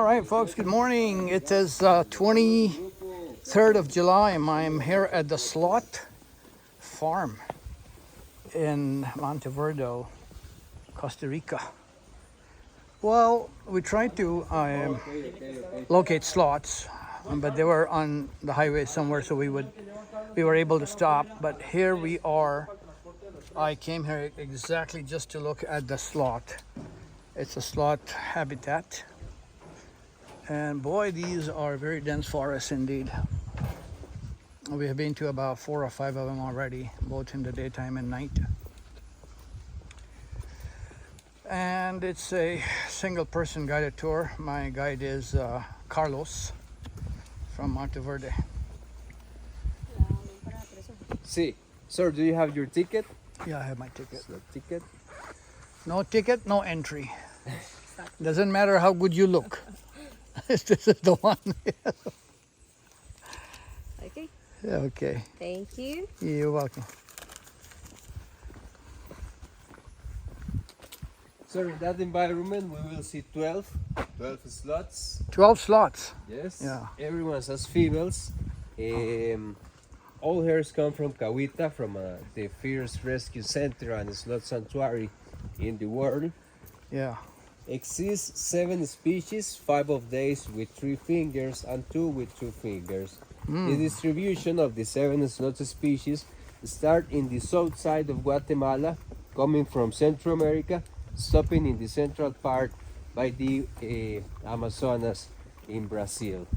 All right, folks, good morning. It is 23rd of July, and I'm here at the Sloth Farm in Monteverde, Costa Rica. Well, we tried to locate sloths, but they were on the highway somewhere, so we were able to stop. But here we are. I came here exactly just to look at the sloth. It's a sloth habitat. And boy, these are very dense forests indeed. We have been to about 4 or 5 of them already, both in the daytime and night. And it's a single person guided tour. My guide is Carlos from Monteverde. See, sir, do you have your ticket? Yeah, I have my ticket. The ticket? No ticket, no entry. Doesn't matter how good you look. This is the one. Okay. Okay. Thank you. You're welcome. Sir, in that environment, we will see 12 slots. 12 slots. Yes. Yeah. Everyone has females. All hairs come from Cahuita, from the fierce rescue center and slot sanctuary in the world. Yeah. Exist 7 species, 5 of these with 3 fingers and 2 with 2 fingers. The distribution of the 7 slot species start in the south side of Guatemala, coming from Central America, stopping in the central part by the Amazonas in Brazil.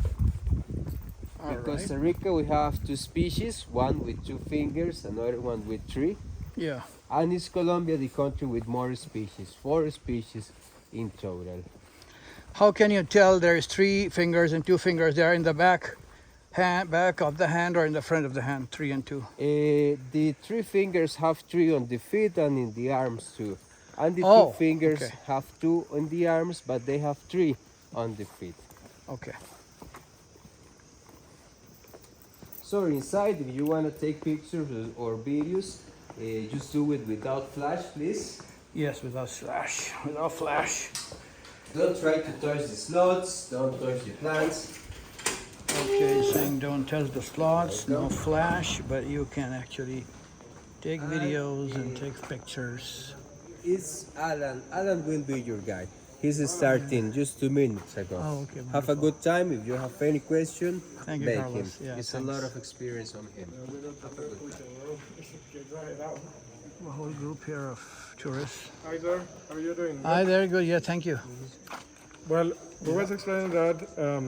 In Costa Rica, we have 2 species, one with 2 fingers, another one with 3. Yeah. And it's Colombia, the country with more species, 4 species in total. How can you tell there's 3 fingers and 2 fingers? They are in the back of the hand or in the front of the hand, 3 and 2? The 3 fingers have 3 on the feet and in the arms too. And the 2 fingers okay. have 2 on the arms, but they have 3 on the feet. Okay. So inside, if you want to take pictures or videos, just do it without flash, please. Yes, without flash. Without flash. Don't try to touch the slots, don't touch the plants. Okay, saying don't touch the slots, no flash, but you can actually take videos and take pictures. It's Alan. Alan will be your guide. He's starting just 2 minutes ago. Oh, okay. Have a good time. If you have any question, Thank you, make Carlos. him. Yeah, It's thanks. a lot of experience on him. Have a good time. A whole group here of tourists. Hi there, how are you doing? Hi there, good. Yeah, thank you. Well, we was explaining that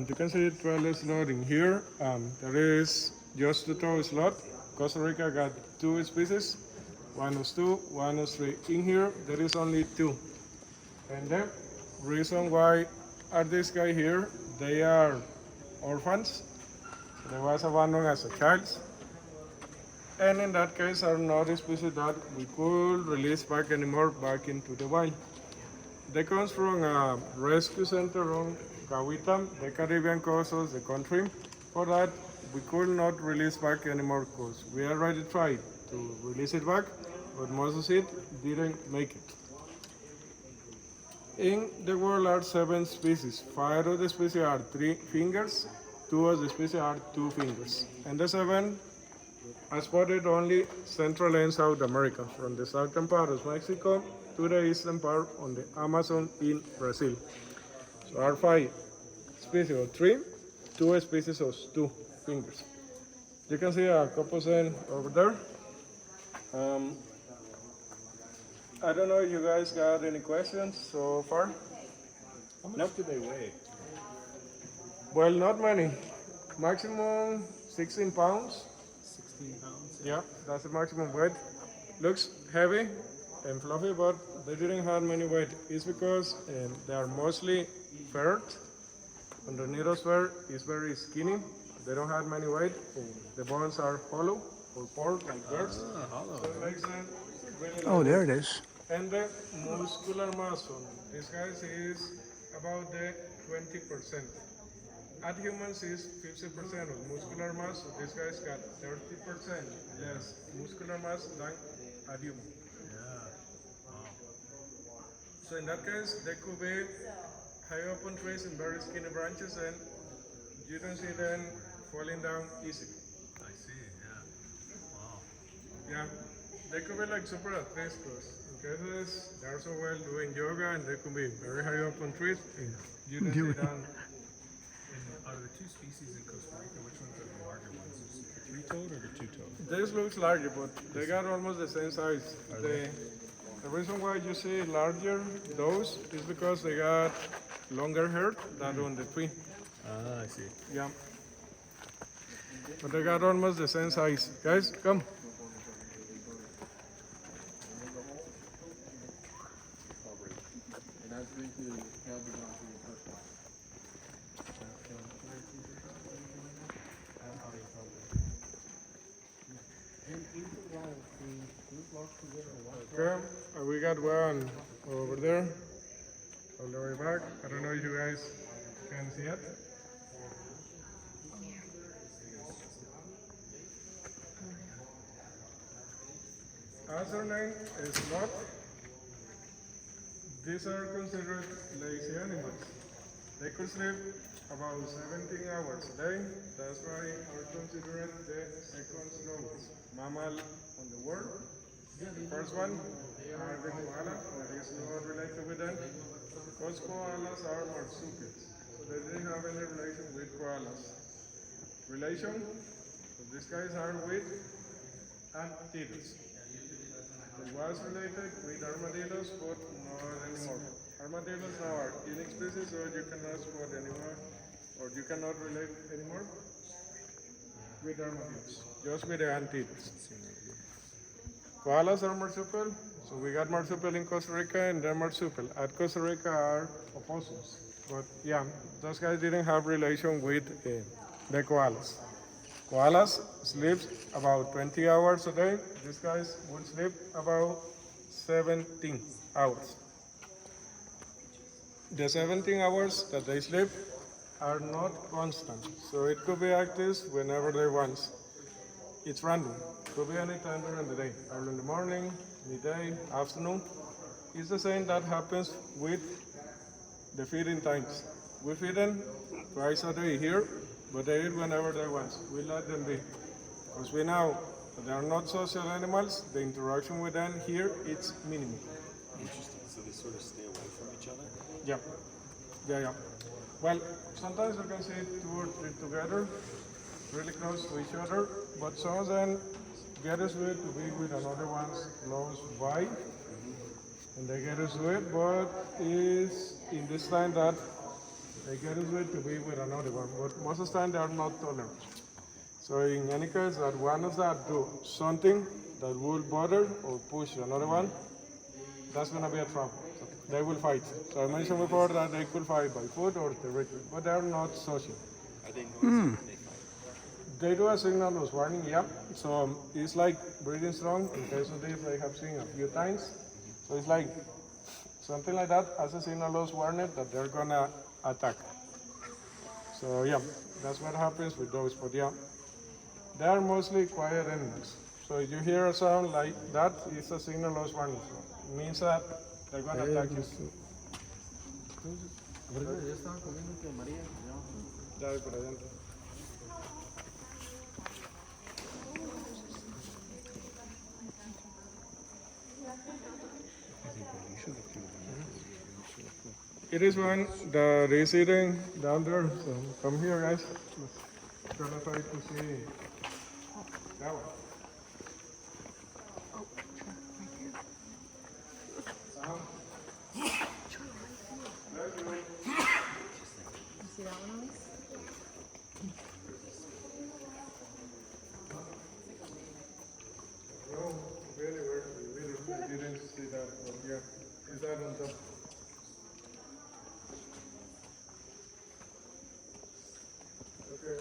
you can see 12 slot in here. There is just the 12 slot. Costa Rica got 2 species. One is 2, one is 3. In here, there is only 2. And the reason why are this guy here, they are orphans. They was abandoned as a child. And in that case are not a species that we could release back anymore back into the wild. They comes from a rescue center on Cahuita, the Caribbean coast of the country. For that, we could not release back anymore because we already tried to release it back, but most of it didn't make it. In the world are 7 species. 5 of the species are 3 fingers, 2 of the species are 2 fingers. And the 7 are spotted only Central and South America, from the southern part of Mexico to the eastern part on the Amazon in Brazil. So are 5 species of 3, 2 species of 2 fingers. You can see a couple over there. I don't know if you guys got any questions so far. How much do they weigh? Well, not many. Maximum 16 pounds. 16 pounds? Yeah, that's the maximum weight. Looks heavy and fluffy, but they didn't have many weight. It's because they are mostly furred. Underneath of fur is very skinny. They don't have many weight. The bones are hollow or poured like birds. Hollow. So it makes them really Oh, light. there it is. And the muscular mass on these guys is about the 20%. At humans is 50% of muscular mass, so these guys got 30% less muscular mass than a human. Yeah. Wow. So in that case, they could be high up on trees and very skinny branches, and you don't see them falling down easily. I see, yeah. Wow. Yeah, they could be like super athletes because in cases they're so well doing yoga and they could be very high up on trees and you don't see them. And are the two species in Costa Rica, which ones are the larger ones? Is it the three-toed or the two-toed? This looks larger, but they got almost the same size. The reason why you see larger those is because they got longer hair than on the tree. Ah, I see. Yeah. But they got almost the same size. Guys, come. Okay, we got one over there, all the way back. I don't know if you guys can see it. As our name is Sloth, these are considered lazy animals. They could sleep about 17 hours a day. That's why are considered the second slowest mammal on the world. The first one are the koalas, that is not related with them, because koalas are marsupials. So they didn't have any relation with koalas. Relation, so these guys are with anteaters. It was related with armadillos, but not anymore. Armadillos now are unique species, so you cannot spot anymore, or you cannot relate anymore with armadillos, just with the anteaters. Koalas are marsupial, so we got marsupial in Costa Rica, and they're marsupial. At Costa Rica are opossums, but yeah, those guys didn't have relation with the koalas. Koalas sleep about 20 hours a day. These guys would sleep about 17 hours. The 17 hours that they sleep are not constant, so it could be active whenever they want. It's random. Could be any time during the day, early in the morning, midday, afternoon. It's the same that happens with the feeding times. We feed them twice a day here, but they eat whenever they want. We let them be. Because we know that they are not social animals, the interaction with them here is minimal. Interesting. So they sort of stay away from each other? Yeah. Yeah. Well, sometimes you can see two or three together, really close to each other, but some of them get used to it to be with another ones close by, and they get used to it, but is in this time that they get used to it to be with another one, but most of the time they are not tolerant. So in any case, that one of that do something that will bother or push another one, that's gonna be a trouble. They will fight. So I mentioned before that they could fight by foot or territory, but they are not social. Are they noisy when they fight? They do a signal of warning, yeah. So it's like breathing strong. In case of this, I have seen a few times. So it's like something like that as a signal of warning that they're gonna attack. So yeah, that's what happens with those. But yeah, they are mostly quiet animals. So if you hear a sound like that, it's a signal of warning. So it means that they're gonna attack you. Ya voy por adentro. It is one that is sitting down there. So come here, guys. Let's gonna try to see that one. See that one, Elise? No, really, we didn't see that. But yeah, is that on top? Okay,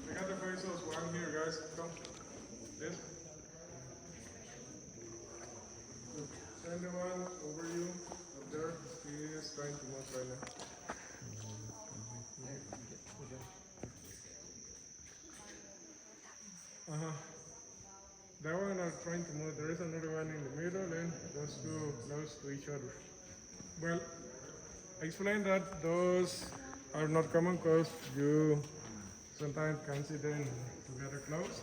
we got the faces one here, guys. Come. This. Send the one over you up there. He is trying to move right now. That one are trying to move. There is another one in the middle, and those two close to each other. Well, explained that those are not common because you sometimes can see them together close.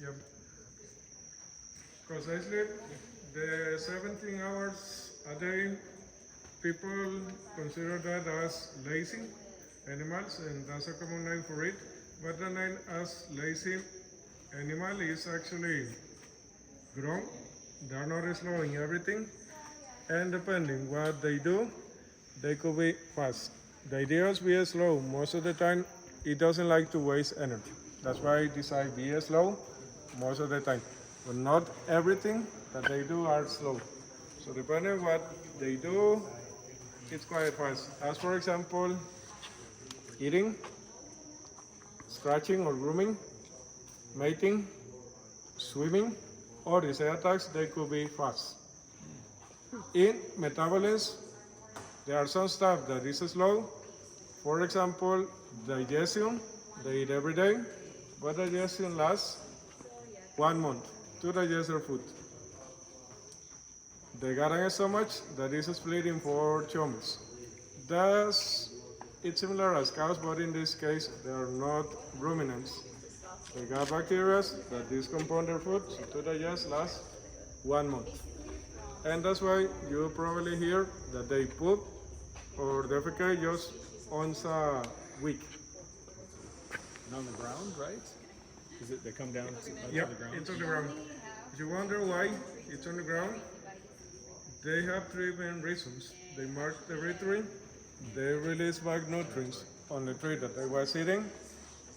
Yep. Because I sleep the 17 hours a day, people consider that as lazy animals, and that's a common name for it. But the name as lazy animal is actually grown. They're not slow in everything, and depending what they do, they could be fast. The idea is be slow. Most of the time, it doesn't like to waste energy. That's why I decide be slow most of the time. But not everything that they do are slow. So depending on what they do, it's quite fast. As for example, eating, scratching or grooming, mating, swimming, or these attacks, they could be fast. In metabolism, there are some stuff that is slow. For example, digestion, they eat every day, but digestion lasts 1 month to digest their food. They got an stomach that is split in 4 chambers. Thus, it's similar as cows, but in this case, they are not ruminants. They got bacteria that decompose their food, so to digest lasts 1 month. And that's why you probably hear that they poop or defecate just once a week. And on the ground, right? Is it they come down to Yep, the ground? it's on the ground. If you wonder why it's on the ground, they have 3 main reasons. They mark territory, they release back nutrients on the tree that they was eating,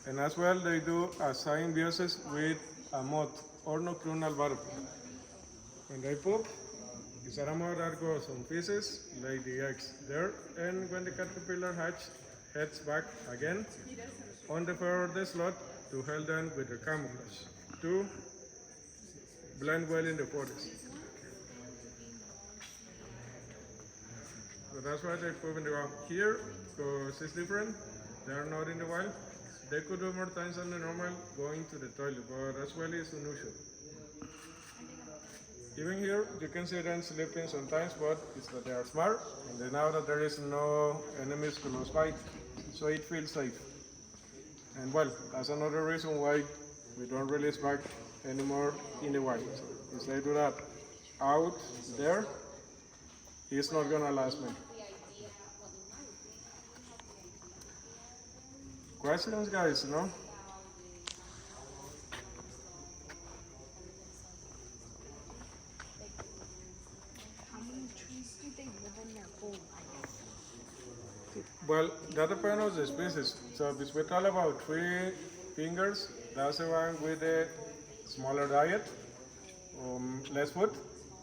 and as well they do a symbiosis with a moth or nocturnal butterfly. When they poop, it's a moth that goes on feces, lay the eggs there, and when the caterpillar heads back again on the fur of the sloth to help them with the camouflage, to blend well in the forest. So that's why they poop in the ground. Here, because it's different, they are not in the wild. They could do more times than the normal going to the toilet, but as well is unusual. Even here, you can see them sleeping sometimes, but it's that they are smart, and they know that there is no enemies close by, so it feels safe. And well, that's another reason why we don't release back anymore in the wild. So if they do that out there, it's not gonna last long. Questions, guys? No? How many trees do they live in their whole life? Well, that depends on the species. So if we talk about 3 fingers, that's the one with the smaller diet, less food.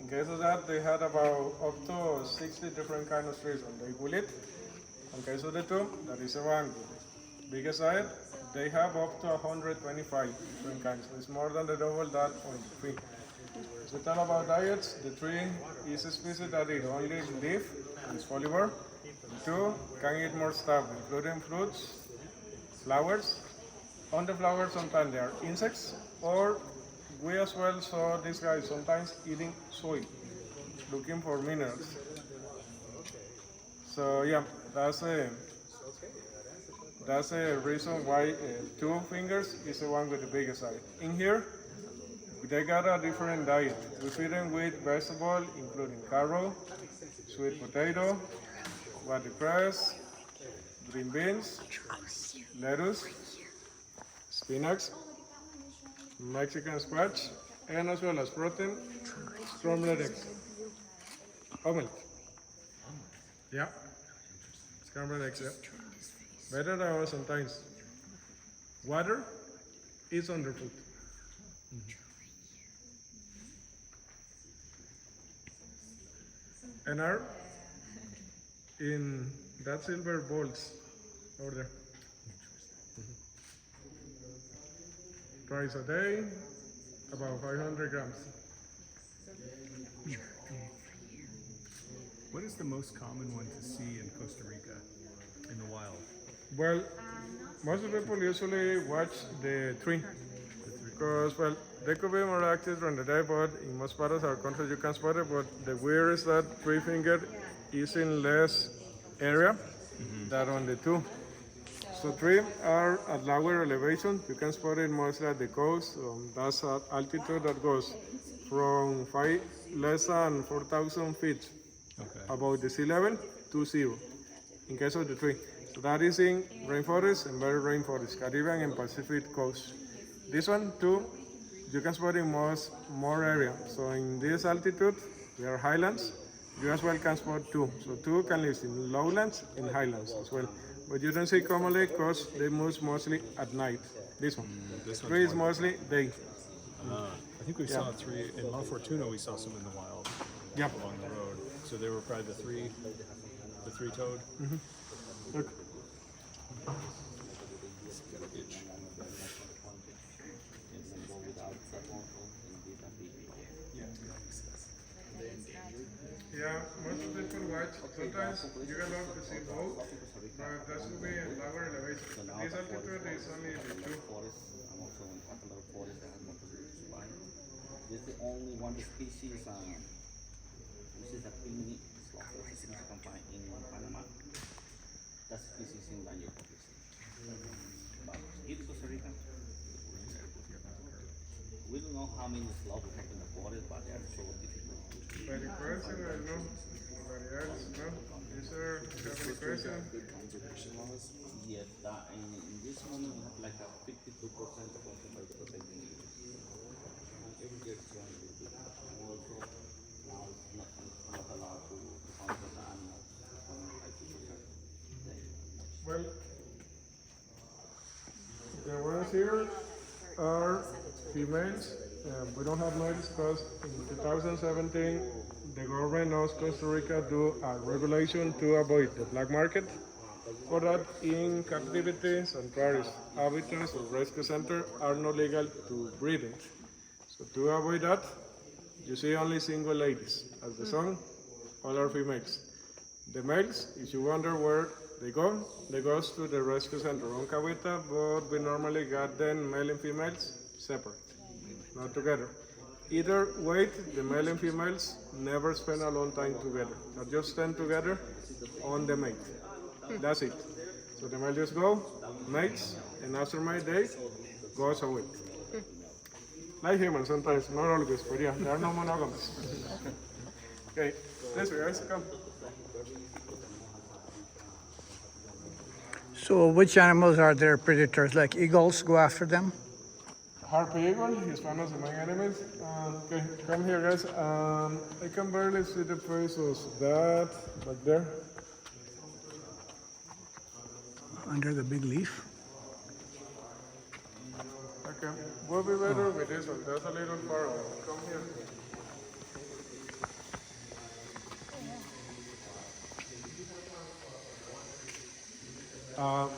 In case of that, they had about up to 60 different kinds of trees and they will eat. In case of the 2, that is the one with the biggest diet, they have up to 125 different kinds. So it's more than the double that on the 3. So we talk about diets, the 3 is a species that eat only leaf, it's follivorous. 2 can eat more stuff, including fruits, flowers. On the flowers, sometimes there are insects, or we as well saw these guys sometimes eating soil, looking for minerals. So yeah, that's a reason why 2 fingers is the one with the biggest eye. In here, they got a different diet. We feed them with vegetables, including carrot, sweet potato, watercress, green beans, lettuce, spinach, Mexican squash, and as well as protein, scrambled eggs. Omelette. Yeah. Scrambled eggs, yeah. Better than ours sometimes. Water is underfoot. And are in that silver bowls over there. Twice a day, about 500 grams. What is the most common one to see in Costa Rica in the wild? Well, most of the people usually watch the tree because, well, they could be more active during the day, but in most parts of our country you can spot it. But the weird is that three-fingered is in less area than on the two. So three are at lower elevation. You can spot it mostly at the coast. That's at altitude that goes from less than 4,000 feet above the sea level to zero. In case of the tree, so that is in rainforest and very rainforest, Caribbean and Pacific coast. This one too, you can spot in more area. So in this altitude, there are highlands. You as well can spot two. So two can live in lowlands and highlands as well. But you don't see commonly because they move mostly at night. This one. This Three is one's mostly day. I think we saw three in Mount Fortuna. We saw some in the wild Yep. along the road. So they were probably the three-toed. Look. Got an itch. Yeah, most of people watch. Sometimes you can love to see both, but that should be in lower elevation. This altitude is only the two. This is the only one species, which is the pygmy sloth that you can find in Panama. That species in danger but here in Costa Rica, we don't know how many sloths we have in the forest, but they are so difficult. By the question, I know. Anybody else? No? Is there any question? Yes, in this moment we have like a 52% of protecting it. It will get stronger. Also, now it's not allowed to hunt the animals. Well, the ones here are females. We don't have males because in 2017 the government of Costa Rica do a regulation to avoid the black market. For that, in captivity, sanctuaries, habitats, or rescue center are not legal to breed it. So to avoid that, you see only single ladies. As the song, all are females. The males, if you wonder where they go to the rescue center on Cahuita, but we normally got them male and females separate, not together. Either way, the male and females never spend a long time together. They just stand together on the mate. That's it. So the male just go, mates, and after mate day, goes away. Like humans sometimes, not always, but yeah, they are not monogamous. Okay, let's guys, come. So which animals are their predators? Like eagles go after them? Harpy eagle is one of the main enemies. Okay, come here, guys. I can barely see the face of that back there. Under the big leaf? Okay, we'll be better with this one. That's a little far away. Come here.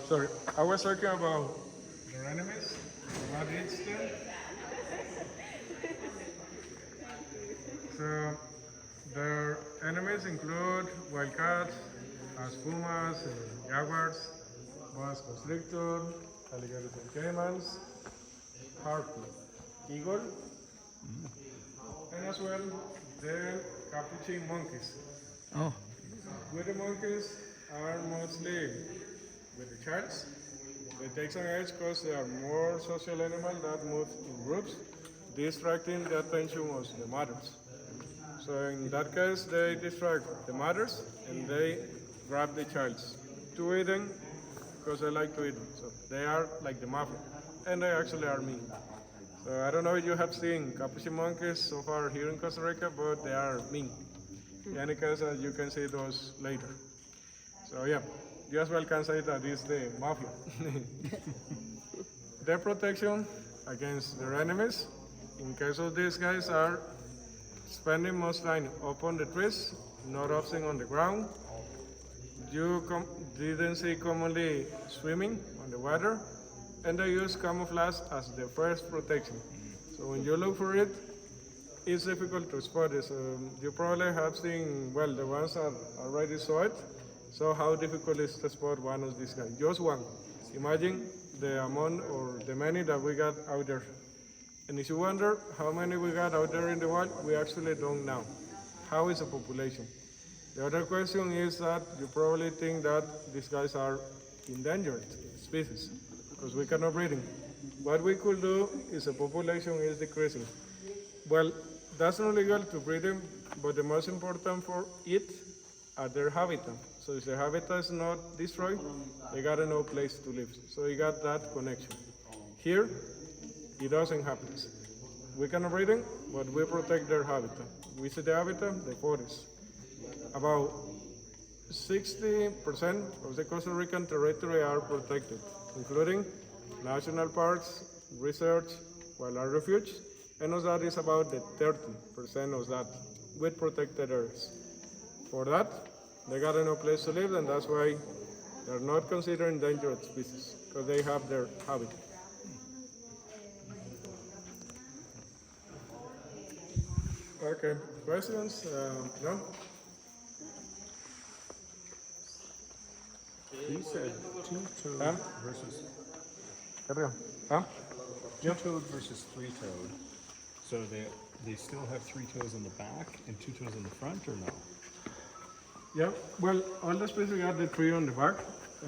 Sorry, I was talking about their enemies, what eats them. So, their enemies include wildcats, pumas, jaguars, boa constrictor, alligators and caimans, harpy, eagle, and as well the capuchin monkeys. Oh, Woody monkeys are mostly with the childs. They take some edge because they are more social animals that move in groups, distracting the attention of the mothers. So in that case, they distract the mothers and they grab the childs to eat them because they like to eat them. So they are like the mafia, and they actually are mean. So I don't know if you have seen capuchin monkeys so far here in Costa Rica, but they are mean. In any case, you can see those later. So yeah, you as well can say that it's the mafia. Their protection against their enemies, in case of these guys, are spending most time up on the trees, not often on the ground. You didn't see commonly swimming on the water, and they use camouflage as the first protection. So when you look for it, it's difficult to spot it. You probably have seen, well, the ones that already saw it. So how difficult is to spot one of these guys? Just one. Imagine the amount or the many that we got out there. And if you wonder how many we got out there in the wild, we actually don't know. How is the population? The other question is that you probably think that these guys are endangered species because we cannot breed them. What we could do is the population is decreasing. Well, that's not legal to breed them, but the most important for it are their habitat. So if the habitat is not destroyed, they got no place to live. So you got that connection. Here, it doesn't happen. We cannot breed them, but we protect their habitat. We see the habitat, the forest. About 60% of the Costa Rican territory are protected, including national parks, research, wildlife refuge, and of that is about the 30% of that with protected areas. For that, they got no place to live, and that's why they're not considered endangered species, because they have their habitat. Okay, questions? No? You said two-toed Huh? versus Carry on. Huh? two-toed versus three-toed. So they still have three toes on the back and two toes on the front, or no? Yeah, well, all the species got the tree on the back,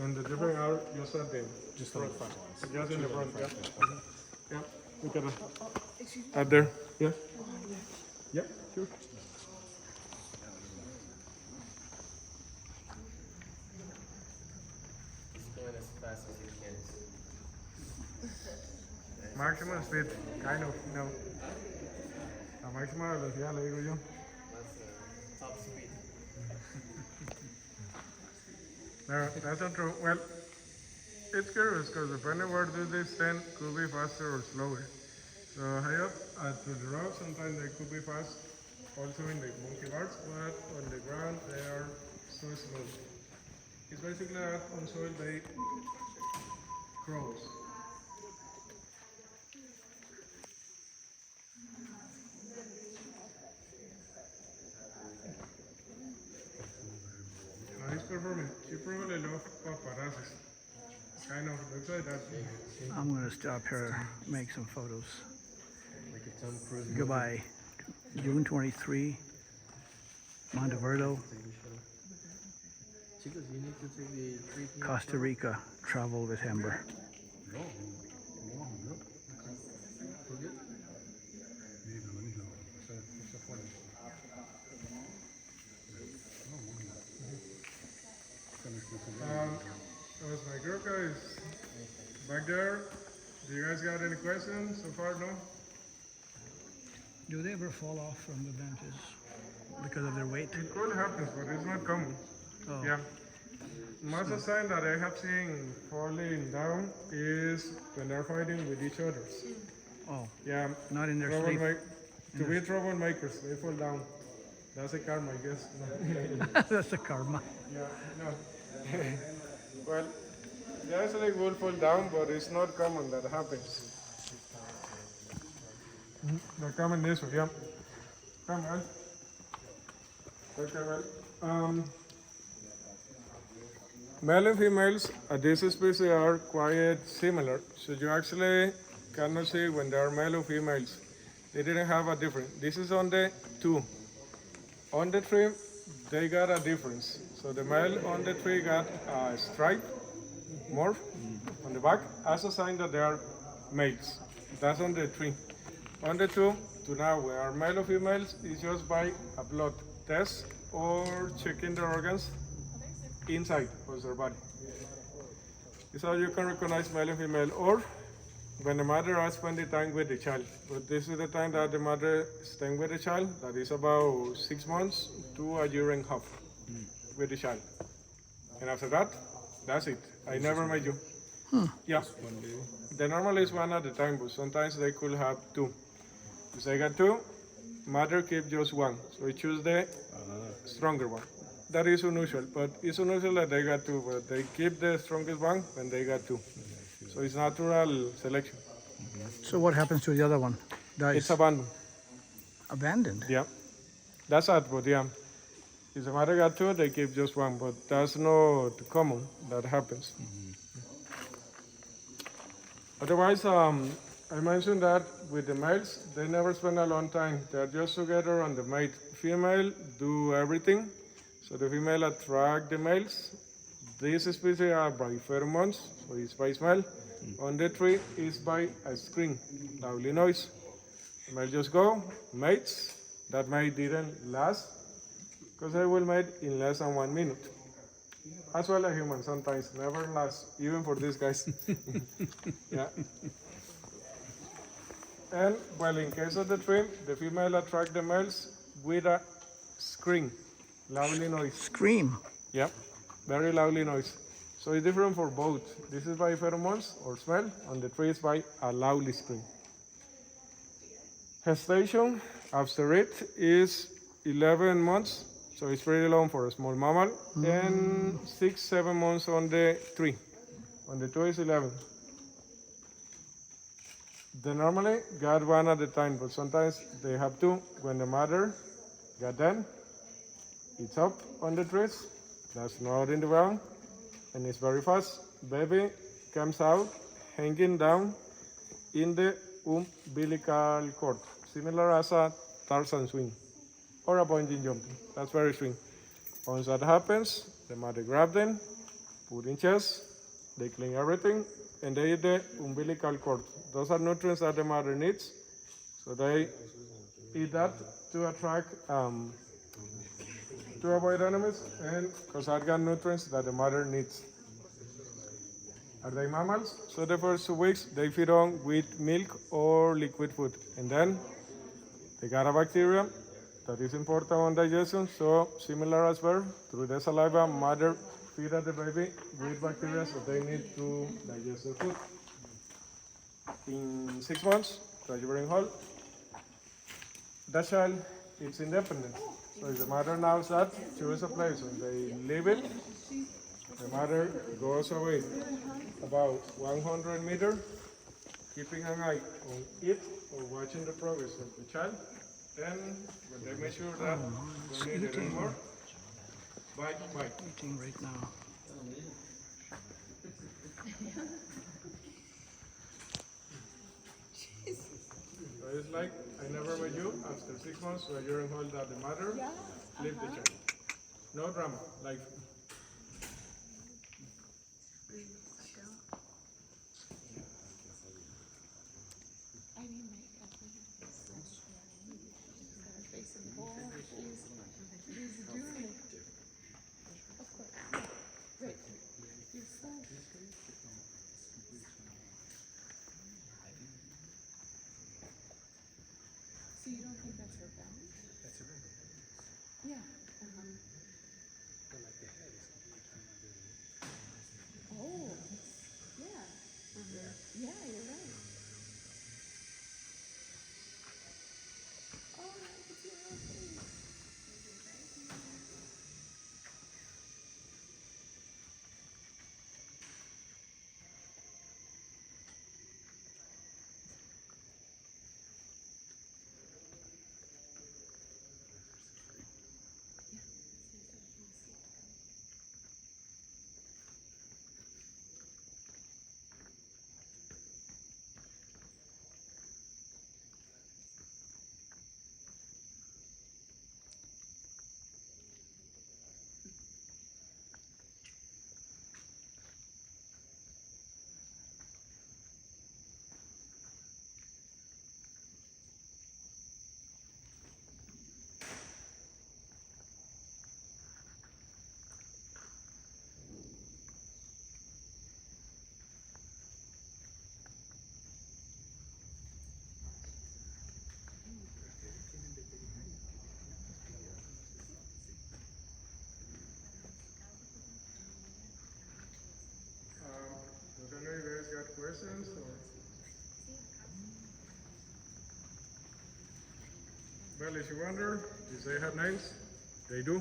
and the different are just at the Just on the front ones. just in the front. Yeah. Okay. Yeah. Look at that. Out there. Yeah. Yeah. Sure. Maximum speed, kind of, no. La máxima velocidad, le digo yo. Top speed. No, that's not true. Well, it's curious because depending where do they stand, could be faster or slower. So high up at the rocks, sometimes they could be fast, also in the monkey bars, but on the ground they are so slow. It's basically that on soil they crawls. Nice performance. She probably loves paparazzis. Kind of looks like that. I'm gonna stop here, make some photos. Goodbye. June 23, Monteverde, Costa Rica. Travel with Amber. As my group guys back there, do you guys got any questions so far? No? Do they ever fall off from the benches because of their weight? It could happen, but it's not common. Oh. Yeah. Most of the time that I have seen falling down is when they're fighting with each other. Oh, Yeah. not in their sleep. To be troublemakers, they fall down. That's a karma, I guess. That's a karma. Yeah, no. Well, they actually will fall down, but it's not common that happens. They're coming this way, yeah. Come on. Okay, well, male and females at this species are quite similar, so you actually cannot see when they are male or females. They didn't have a difference. This is on the two. On the tree, they got a difference. So the male on the tree got a stripe, morph, on the back as a sign that they are males. That's on the tree. On the two, to now, we are male or females is just by a blood test or checking the organs inside of their body. This is how you can recognize male and female, or when the mother is spending time with the child. But this is the time that the mother is staying with the child, that is about 6 months to a year and a half with the child. And after that, that's it. I never met you. Yeah. The normal is one at a time, but sometimes they could have two. If they got two, mother keep just one. So we choose the stronger one. That is unusual, but it's unusual that they got two, but they keep the strongest one when they got two. So it's natural selection. So what happens to the other one? Dies. It's abandoned. Abandoned. Yeah. That's sad, but yeah. If the mother got two, they keep just one, but that's not common that happens. Otherwise, I mentioned that with the males, they never spend a long time. They're just together on the mate. Female do everything. So the female attract the males. These species are by pheromones, so it's by smell. On the tree is by a scream, loudly noise. The male just go, mates. That mate didn't last, because they will mate in less than 1 minute. As well as humans sometimes never last, even for these guys. Yeah. And well, in case of the trim, the female attract the males with a scream, loudly noise. Scream. Yep, very loudly noise. So it's different for both. This is by pheromones or smell, and the tree is by a loudly scream. Gestation after it is 11 months, so it's pretty long for a small mammal, and 6-7 months on the tree. On the two is 11. They normally got one at a time, but sometimes they have two. When the mother got them, it's up on the trees, that's not in the ground, and it's very fast. Baby comes out hanging down in the umbilical cord, similar as a Tarzan swing or a bungee jumping. That's very swing. Once that happens, the mother grabs them, put in chest, they clean everything, and they eat the umbilical cord. Those are nutrients that the mother needs, so they eat that to attract, to avoid enemies, and because that got nutrients that the mother needs. Are they mammals? So the first 2 weeks they feed on with milk or liquid food, and then they got a bacteria that is important on digestion. So similar as birth, through the saliva, mother feed the baby with bacteria, so they need to digest the food. In 6 months, that you bring home, that child is independent. So if the mother knows that, choose a place and they leave it, the mother goes away about 100 meters, keeping an eye on it or watching the progress of the child. Then when they make sure that they don't need it anymore, bite. Eating right now. So it's like, I never met you. After 6 months, when you're in hold at the mother, leave the child. No drama, like. I mean, my husband is facing the wall. He's doing it. Of course. Yeah. Right. You're so. So you don't think that's her bound? That's a river. Yeah. Oh. Yeah. Yeah, you're right. Oh, it's your real face. Does any of you guys got questions? Or? Well, if you wonder, if they have names, they do.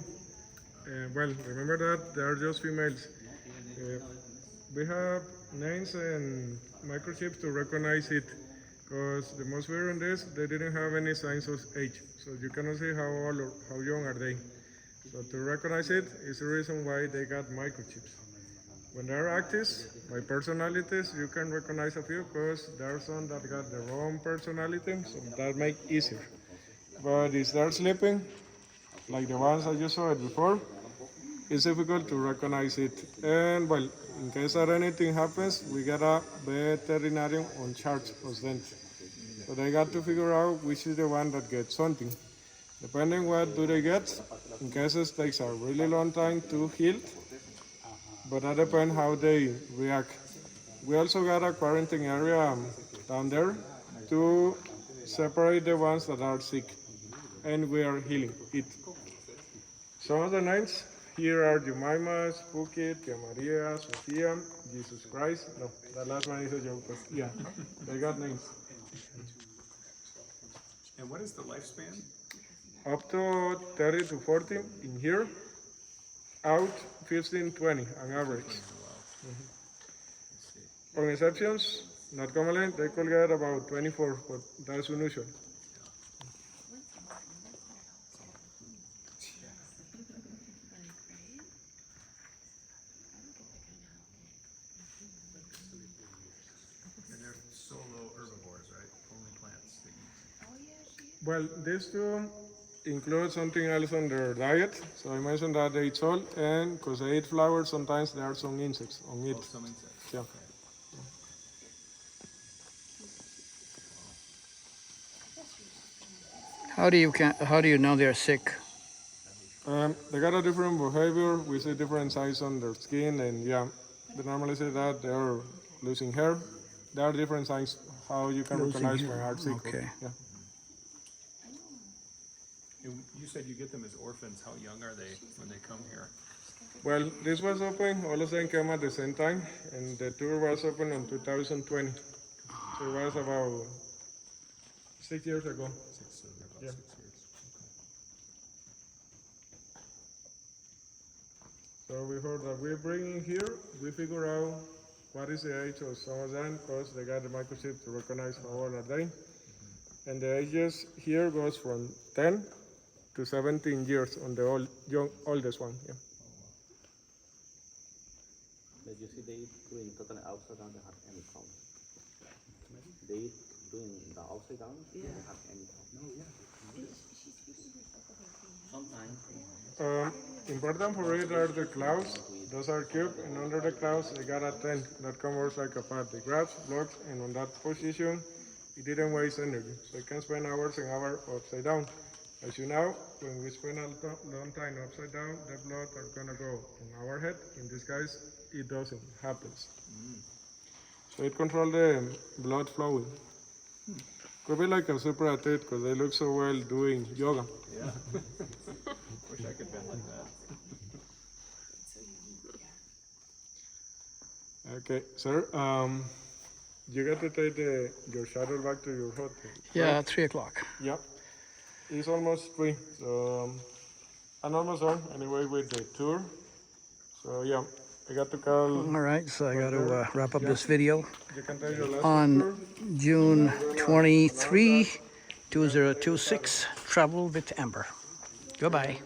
Well, remember that they are just females. We have names and microchips to recognize it, because the most weird on this, they didn't have any signs of age, so you cannot see how old or how young are they. So to recognize it is the reason why they got microchips. When they're active, by personalities, you can recognize a few because there are some that got their own personality, so that make easier. But if they're sleeping, like the ones that you saw it before, it's difficult to recognize it. And well, in case that anything happens, we get a veterinarian on charge of them. So they got to figure out which is the one that gets something. Depending what do they get, in cases takes a really long time to heal, but that depends how they react. We also got a quarantine area down there to separate the ones that are sick, and we are healing it. Some of the names here are Jemima, Spooky, Tia Maria, Sofia, Jesus Christ. No, the last one is a joke, but yeah, they got names. And what is the lifespan? Up to 30 to 40 in here, out 15, 20 on average. On exceptions, not commonly, they could get about 24, but that's unusual. And they're solo herbivores, right? Only plants they eat. Well, these two include something else on their diet. So I mentioned that they eat salt, and because they eat flowers, sometimes there are some insects on it. Oh, some insects. Yeah. How do you know they're sick? They got a different behavior. We see different signs on their skin, and yeah, they normally say that they're losing hair. There are different signs how you can recognize when they are sick. Okay. Yeah. And you said you get them as orphans. How young are they when they come here? Well, this was open, all of them came at the same time, and the tour was open in 2020. So it was about 6 years ago. So they're about Yeah. 6 years. So before that we bring in here, we figure out what is the age of some of them, because they got the microchip to recognize how old are they. And the ages here goes from 10 to 17 years on the oldest one. Yeah. But you see, they doing totally upside down, they have any problem. They doing the upside down, they don't have any problem. No, yeah. Sometimes. Important for it are the clouds. Those are cube, and under the clouds they got a tent that covers like a pad. They grabs, blocks, and on that position, it didn't waste energy. So it can spend hours and hours upside down. As you know, when we spend a long time upside down, the blood are gonna go in our head. In this case, it doesn't happens. So it controls the blood flowing. Could be like a super athlete because they look so well doing yoga. Yeah. Wish I could bend like that. Okay, sir. You got to take your shuttle back to your hotel. Yeah, 3 o'clock. Yep. It's almost 3, so I'm almost done anyway with the tour. So yeah, I got to call. All right, so I got to wrap up this video You can take your last on tour. June 23, 2026. Travel with Amber. Goodbye.